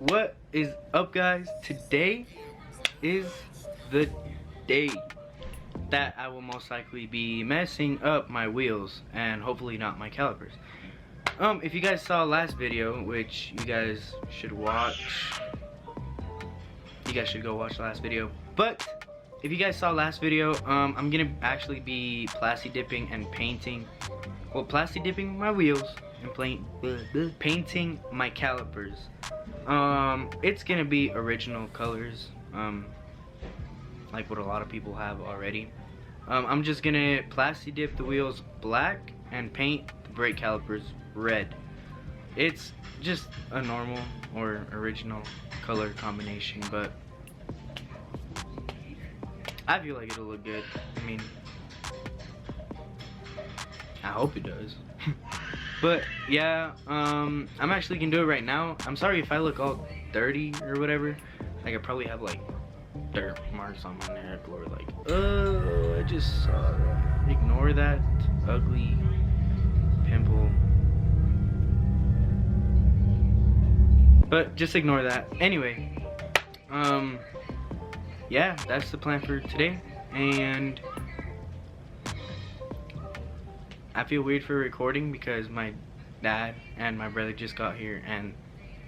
What is up, guys? Today is the day that I will most likely be messing up my wheels and hopefully not my calipers. If you guys saw last video, which you guys should watch, you guys should go watch the last video. But if you guys saw last video, I'm gonna actually be plasti dipping and painting. Well, plasti dipping my wheels and painting my calipers. It's gonna be original colors, like what a lot of people have already. I'm just gonna plasti dip the wheels black and paint the brake calipers red. It's just a normal or original color combination, but I feel like it'll look good. I mean, I hope it does. But yeah, I'm actually gonna do it right now. I'm sorry if I look all dirty or whatever. Like I probably have like dirt marks on my neck or like, I just saw that. Ignore that ugly pimple. But just ignore that. Anyway, yeah, that's the plan for today. And I feel weird for recording because my dad and my brother just got here and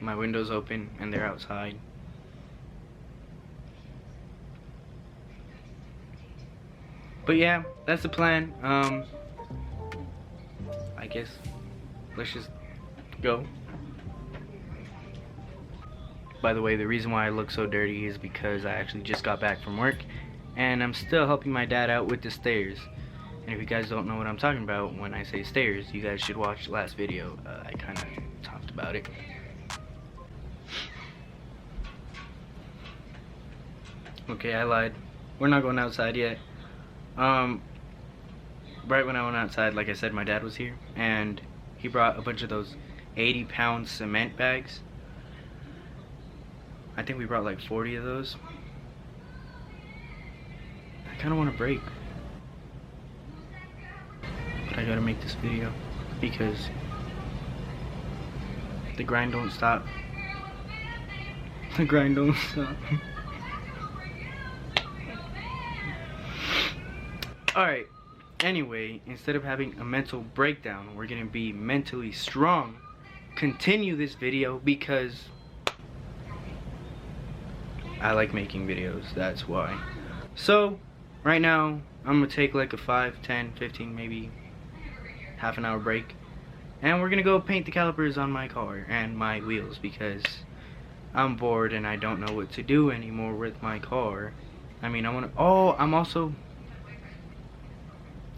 my window's open and they're outside. But yeah, that's the plan. I guess let's just go. By the way, the reason why I look so dirty is because I actually just got back from work and I'm still helping my dad out with the stairs. And if you guys don't know what I'm talking about when I say stairs, you guys should watch the last video. I kind of talked about it. Okay, I lied. We're not going outside yet. Right when I went outside, like I said, my dad was here and he brought a bunch of those 80-pound cement bags. I think we brought like 40 of those. I kind of want to break, but I gotta make this video because the grind don't stop. The grind don't stop. Alright, anyway, instead of having a mental breakdown, we're gonna be mentally strong. Continue this video because I like making videos, that's why. So, right now, I'm gonna take like a 5, 10, 15, maybe half an hour break. And we're gonna go paint the calipers on my car and my wheels because I'm bored and I don't know what to do anymore with my car. I mean,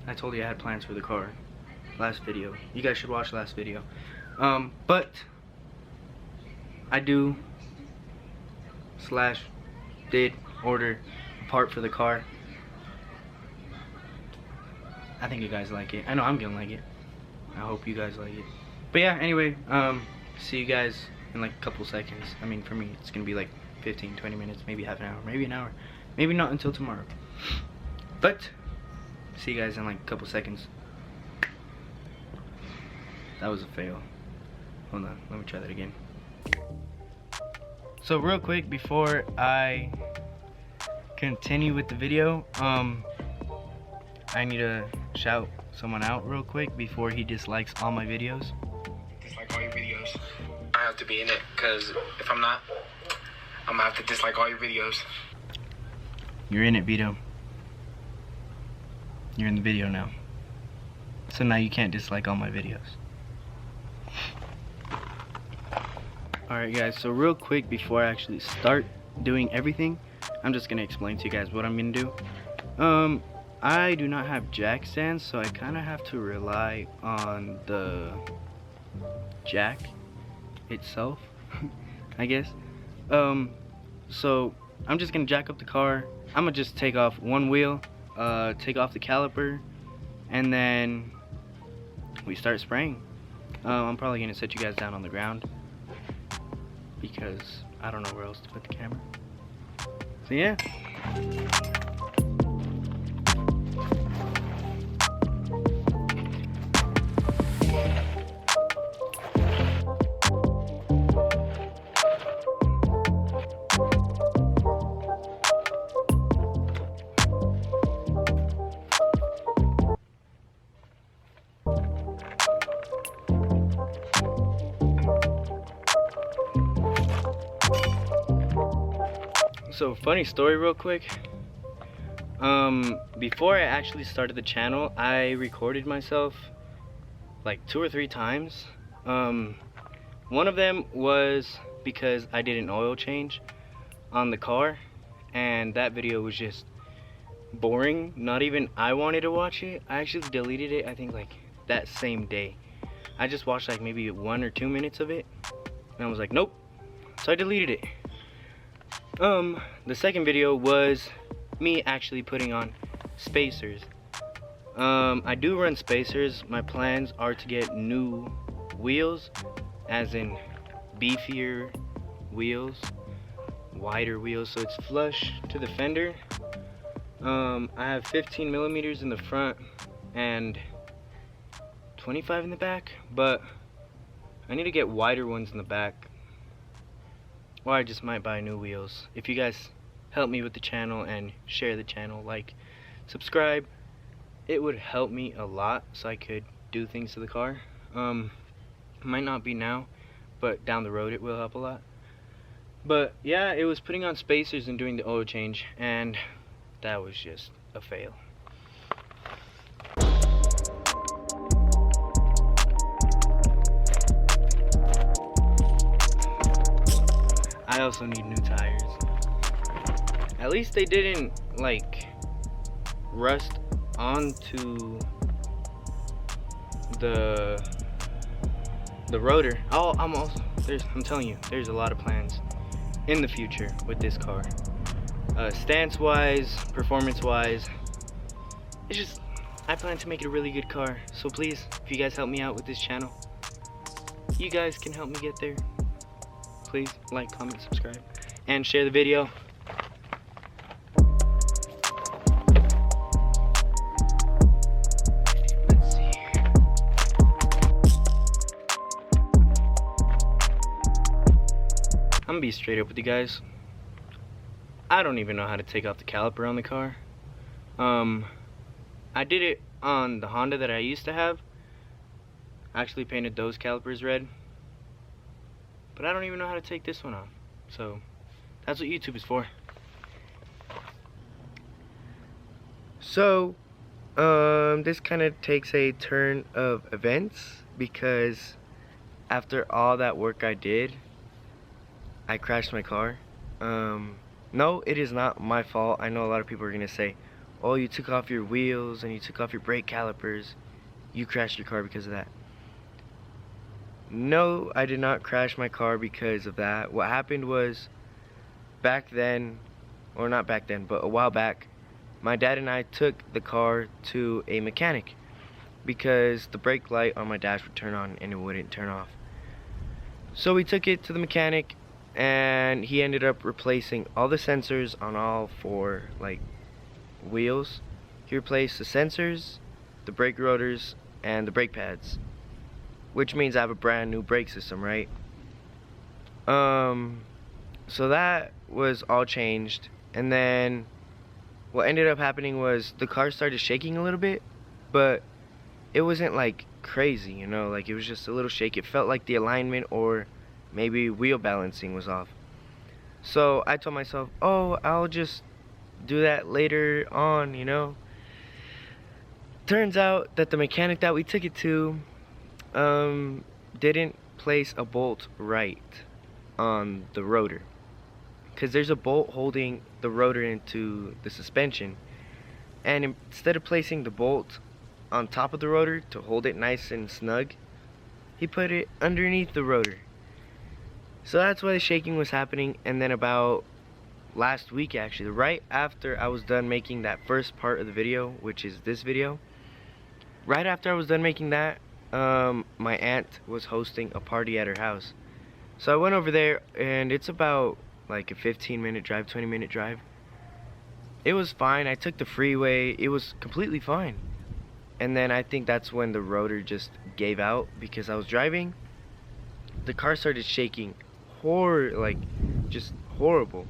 I told you I had plans for the car last video. You guys should watch last video. But I did order a part for the car. I think you guys like it. I know I'm gonna like it. I hope you guys like it. But yeah, anyway, see you guys in like a couple seconds. I mean, for me, it's gonna be like 15, 20 minutes, maybe half an hour, maybe an hour. Maybe not until tomorrow. But see you guys in like a couple seconds. That was a fail. Hold on, let me try that again. So real quick before I continue with the video, I need to shout someone out real quick before he dislikes all my videos. Dislike all your videos. I have to be in it because if I'm not, I'm gonna have to dislike all your videos. You're in it, Vito. You're in the video now. So now you can't dislike all my videos. Alright guys, so real quick before I actually start doing everything, I'm just gonna explain to you guys what I'm gonna do. I do not have jack stands, so I kinda have to rely on the jack itself, I guess. So I'm just gonna jack up the car. I'm gonna just take off one wheel, take off the caliper, and then we start spraying. I'm probably gonna set you guys down on the ground because I don't know where else to put the camera. So yeah. So funny story real quick. Before I actually started the channel, I recorded myself like 2 or 3 times. One of them was because I did an oil change on the car, and that video was just boring. Not even I wanted to watch it. I actually deleted it, I think like that same day. I just watched like maybe 1 or 2 minutes of it, and I was like, nope. So I deleted it. The second video was me actually putting on spacers. I do run spacers. My plans are to get new wheels, as in beefier wheels, wider wheels, so it's flush to the fender. I have 15 millimeters in the front and 25 in the back, but I need to get wider ones in the back, or I just might buy new wheels. If you guys help me with the channel and share the channel, like, subscribe, it would help me a lot so I could do things to the car. Might not be now, but down the road it will help a lot. But yeah, it was putting on spacers and doing the oil change, and that was just a fail. I also need new tires. At least they didn't like rust onto the rotor. Oh, I'm telling you, there's a lot of plans in the future with this car. Stance wise, performance wise, it's just, I plan to make it a really good car. So please, if you guys help me out with this channel, you guys can help me get there. Please like, comment, subscribe, and share the video. Let's see here. I'm gonna be straight up with you guys. I don't even know how to take off the caliper on the car. I did it on the Honda that I used to have. I actually painted those calipers red. But I don't even know how to take this one off. So that's what YouTube is for. So this kind of takes a turn of events, because after all that work I did, I crashed my car. No, it is not my fault. I know a lot of people are gonna say, oh, you took off your wheels and you took off your brake calipers, you crashed your car because of that. No, I did not crash my car because of that. What happened was, back then, or not back then, but a while back, my dad and I took the car to a mechanic because the brake light on my dash would turn on and it wouldn't turn off. So we took it to the mechanic, and he ended up replacing all the sensors on all 4 like wheels. He replaced the sensors, the brake rotors, and the brake pads, which means I have a brand new brake system, right? So that was all changed, and then what ended up happening was the car started shaking a little bit, but it wasn't like crazy, you know, like it was just a little shake. It felt like the alignment or maybe wheel balancing was off. So I told myself, oh, I'll just do that later on, you know. Turns out that the mechanic that we took it to didn't place a bolt right on the rotor, because there's a bolt holding the rotor into the suspension, and instead of placing the bolt on top of the rotor to hold it nice and snug, he put it underneath the rotor. So that's why the shaking was happening. And then about last week, actually, right after I was done making that first part of the video, which is this video, right after I was done making that, my aunt was hosting a party at her house. So I went over there, and it's about like a 15-minute drive, 20-minute drive. It was fine. I took the freeway. It was completely fine. And then I think that's when the rotor just gave out, because I was driving. The car started shaking, like just horrible.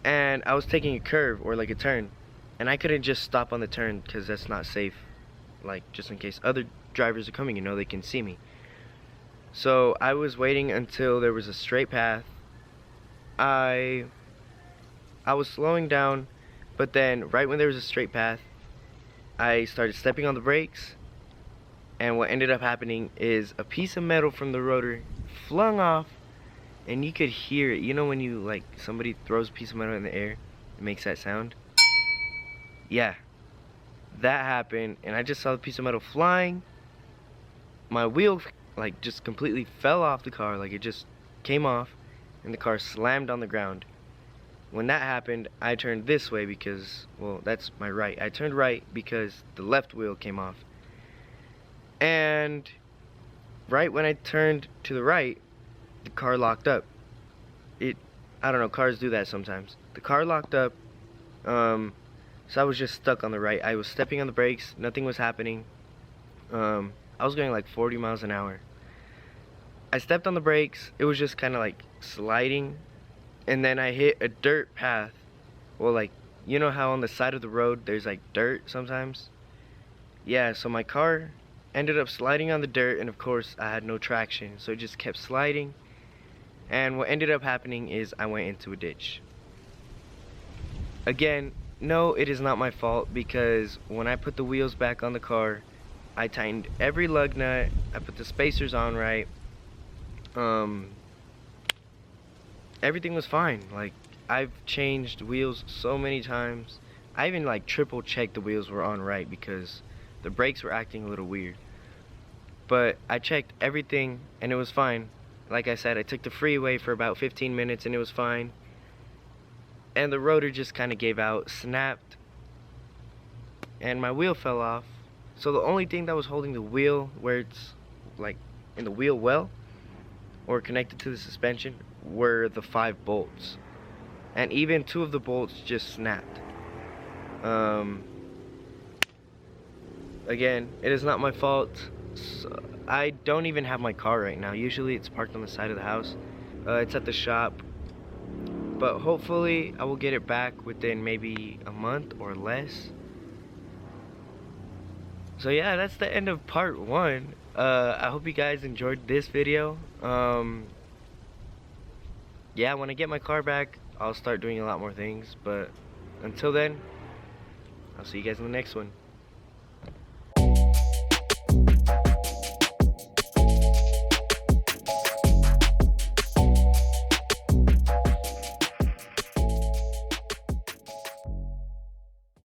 And I was taking a curve, or like a turn, and I couldn't just stop on the turn because that's not safe. Like, just in case other drivers are coming, you know, they can see me. So I was waiting until there was a straight path. I I was slowing down, but then right when there was a straight path, I started stepping on the brakes, and what ended up happening is a piece of metal from the rotor flung off, and you could hear it. You know when you, like, somebody throws a piece of metal in the air, it makes that sound? Yeah, that happened, and I just saw the piece of metal flying. My wheel, like, just completely fell off the car, like, it just came off, and the car slammed on the ground. When that happened, I turned this way because, well, that's my right. I turned right because the left wheel came off. And right when I turned to the right, the car locked up. I don't know, cars do that sometimes. The car locked up, so I was just stuck on the right. I was stepping on the brakes, nothing was happening. I was going like 40 miles an hour. I stepped on the brakes, it was just kind of like sliding, and then I hit a dirt path. Well, like, you know how on the side of the road there's like dirt sometimes? Yeah, so my car ended up sliding on the dirt, and of course I had no traction, so it just kept sliding, and what ended up happening is I went into a ditch. Again, no, it is not my fault, because when I put the wheels back on the car, I tightened every lug nut, I put the spacers on right, everything was fine. Like, I've changed wheels so many times. I even like triple checked the wheels were on right because the brakes were acting a little weird. But I checked everything and it was fine. Like I said, I took the freeway for about 15 minutes and it was fine. And the rotor just kind of gave out, snapped, and my wheel fell off. So the only thing that was holding the wheel, where it's like in the wheel well or connected to the suspension, were the 5 bolts. And even 2 of the bolts just snapped. Again, it is not my fault. So I don't even have my car right now. Usually it's parked on the side of the house. It's at the shop. But hopefully I will get it back within maybe a month or less. So yeah, that's the end of part 1. I hope you guys enjoyed this video. Yeah, when I get my car back, I'll start doing a lot more things. But until then, I'll see you guys in the next one.